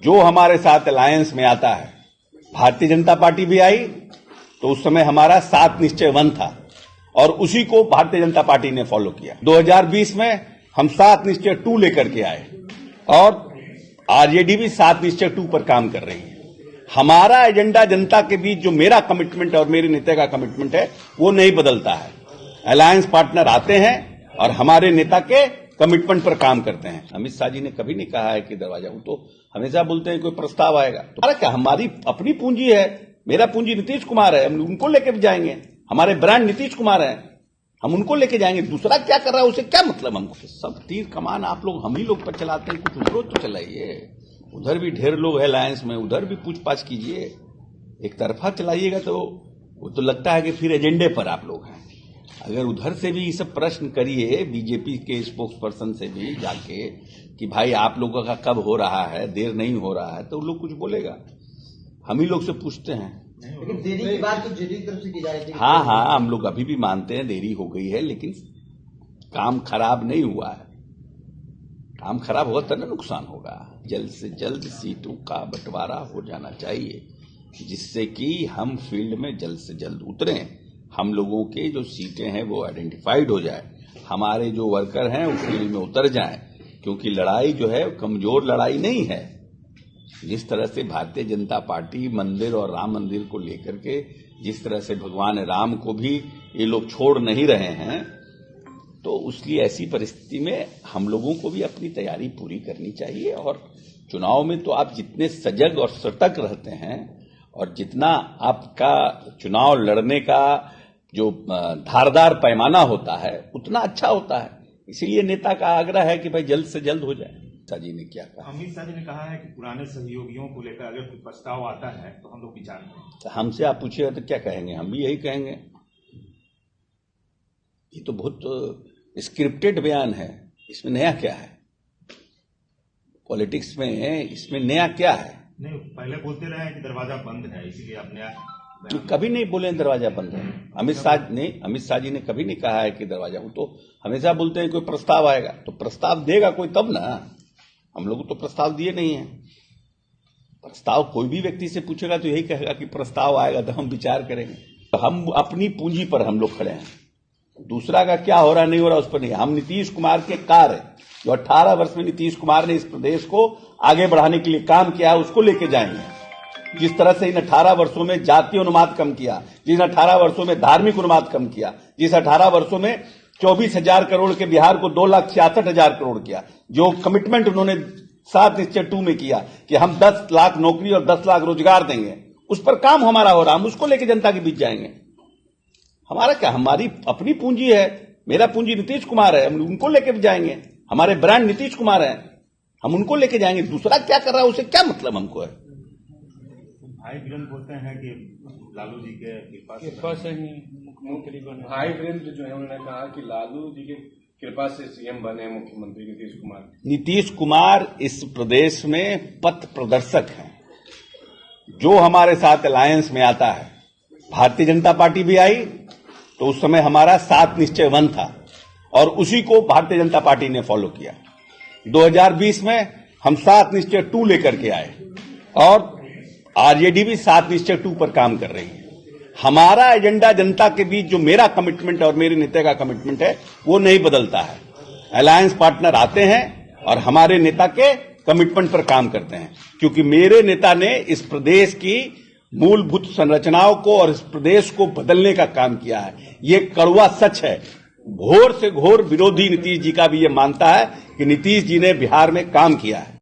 जो हमारे साथ अलायंस में आता है, भारतीय जनता पार्टी भी आई तो उस समय हमारा 7 निश्चय 1 था और उसी को भारतीय जनता पार्टी ने फॉलो किया। 2020 में हम 7 निश्चय 2 लेकर के आए और आरजेडी भी 7 निश्चय 2 पर काम कर रही है। हमारा एजेंडा जनता के बीच जो मेरा कमिटमेंट और मेरे नेता का कमिटमेंट है वो नहीं बदलता है। अलायंस पार्टनर आते हैं और हमारे नेता के कमिटमेंट पर काम करते हैं। अमित शाह जी ने कभी नहीं कहा है कि दरवाजा, वो तो हमेशा बोलते हैं कोई प्रस्ताव आएगा तो क्या, हमारी अपनी पूंजी है, मेरा पूंजी नीतीश कुमार है, हम उनको लेके भी जाएंगे। हमारे ब्रांड नीतीश कुमार है, हम उनको लेके जाएंगे। दूसरा क्या कर रहा है उसे क्या मतलब हमको? सब तीर कमान आप लोग हम ही लोग पर चलाते हैं, कुछ उधर तो चलाइए। उधर भी ढेर लोग है अलायंस में, उधर भी पूछपाछ कीजिए। एक तरफा चलाइएगा तो वो तो लगता है कि फिर एजेंडे पर आप लोग हैं। अगर उधर से भी ये सब प्रश्न करिए बीजेपी के स्पोक्स पर्सन से भी जाके कि भाई आप लोगों का कब हो रहा है, देर नहीं हो रहा है, तो लोग कुछ बोलेगा। हम ही लोग से पूछते हैं। लेकिन देरी की बात तो जेडी की तरफ से की जा रही थी। हाँ, हम लोग अभी भी मानते हैं देरी हो गई है, लेकिन काम खराब नहीं हुआ है। काम खराब होगा तो ना नुकसान होगा। जल्द से जल्द सीटों का बंटवारा हो जाना चाहिए, जिससे कि हम फील्ड में जल्द से जल्द उतरें। हम लोगों के जो सीटें हैं वो आइडेंटिफाइड हो जाए, हमारे जो वर्कर हैं वो फील्ड में उतर जाएं, क्योंकि लड़ाई जो है कमजोर लड़ाई नहीं है। जिस तरह से भारतीय जनता पार्टी मंदिर और राम मंदिर को लेकर के जिस तरह से भगवान राम को भी ये लोग छोड़ नहीं रहे हैं, तो उसलिए ऐसी परिस्थिति में हम लोगों को भी अपनी तैयारी पूरी करनी चाहिए। और चुनाव में तो आप जितने सजग और सतर्क रहते हैं और जितना आपका चुनाव लड़ने का जो धारदार पैमाना होता है उतना अच्छा होता है। इसीलिए नेता का आग्रह है कि भाई जल्द से जल्द हो जाए। शाह जी ने क्या कहा? अमित शाह जी ने कहा है कि पुराने सहयोगियों को लेकर अगर कोई प्रस्ताव आता है तो हम लोग विचार करें। हमसे आप पूछिएगा तो क्या कहेंगे? हम भी यही कहेंगे। ये तो बहुत स्क्रिप्टेड बयान है, इसमें नया क्या है? पॉलिटिक्स में इसमें नया क्या है? नहीं, पहले बोलते रहे हैं कि दरवाजा बंद है, इसीलिए आप नया कभी नहीं बोले दरवाजा बंद है। अमित शाह जी ने कभी नहीं कहा है कि दरवाजा, वो तो हमेशा बोलते हैं कोई प्रस्ताव आएगा तो प्रस्ताव देगा कोई तब ना। हम लोग तो प्रस्ताव दिए नहीं है। प्रस्ताव कोई भी व्यक्ति से पूछेगा तो यही कहेगा कि प्रस्ताव आएगा तो हम विचार करेंगे। तो हम अपनी पूंजी पर हम लोग खड़े हैं, दूसरा का क्या हो रहा नहीं हो रहा उस पर नहीं। हम नीतीश कुमार के कार है, जो 18 वर्ष में नीतीश कुमार ने इस प्रदेश को आगे बढ़ाने के लिए काम किया है उसको लेके जाएंगे। जिस तरह से इन 18 वर्षों में जातीय अनुपात कम किया, जिस 18 वर्षों में धार्मिक अनुपात कम किया, जिस 18 वर्षों में 24,000 करोड़ के बिहार को 2,66,000 करोड़ किया, जो कमिटमेंट उन्होंने 7 निश्चय 2 में किया कि हम 10 लाख नौकरी और 10 लाख रोजगार देंगे, उस पर काम हमारा हो रहा। हम उसको लेके जनता के बीच जाएंगे। हमारा क्या, हमारी अपनी पूंजी है, मेरा पूंजी नीतीश कुमार है, हम उनको लेके भी जाएंगे। हमारे ब्रांड नीतीश कुमार है, हम उनको लेके जाएंगे। दूसरा क्या कर रहा है उसे क्या मतलब हमको है? भाई वीरेंद्र बोलते हैं कि लालू जी के कृपा से ही मुख्यमंत्री बने। भाई वीरेंद्र जो है उन्होंने कहा कि लालू जी के कृपा से सीएम बने मुख्यमंत्री नीतीश कुमार। नीतीश कुमार इस प्रदेश में पथ प्रदर्शक हैं। जो हमारे साथ अलायंस में आता है, भारतीय जनता पार्टी भी आई तो उस समय हमारा 7 निश्चय 1 था और उसी को भारतीय जनता पार्टी ने फॉलो किया। 2020 में हम 7 निश्चय 2 लेकर के आए और आरजेडी भी 7 निश्चय 2 पर काम कर रही है। हमारा एजेंडा जनता के बीच जो मेरा कमिटमेंट और मेरे नेता का कमिटमेंट है वो नहीं बदलता है। अलायंस पार्टनर आते हैं और हमारे नेता के कमिटमेंट पर काम करते हैं, क्योंकि मेरे नेता ने इस प्रदेश की मूलभूत संरचनाओं को और इस प्रदेश को बदलने का काम किया है। ये कड़वा सच है। घोर से घोर विरोधी नीतीश जी का भी ये मानता है कि नीतीश जी ने बिहार में काम किया है।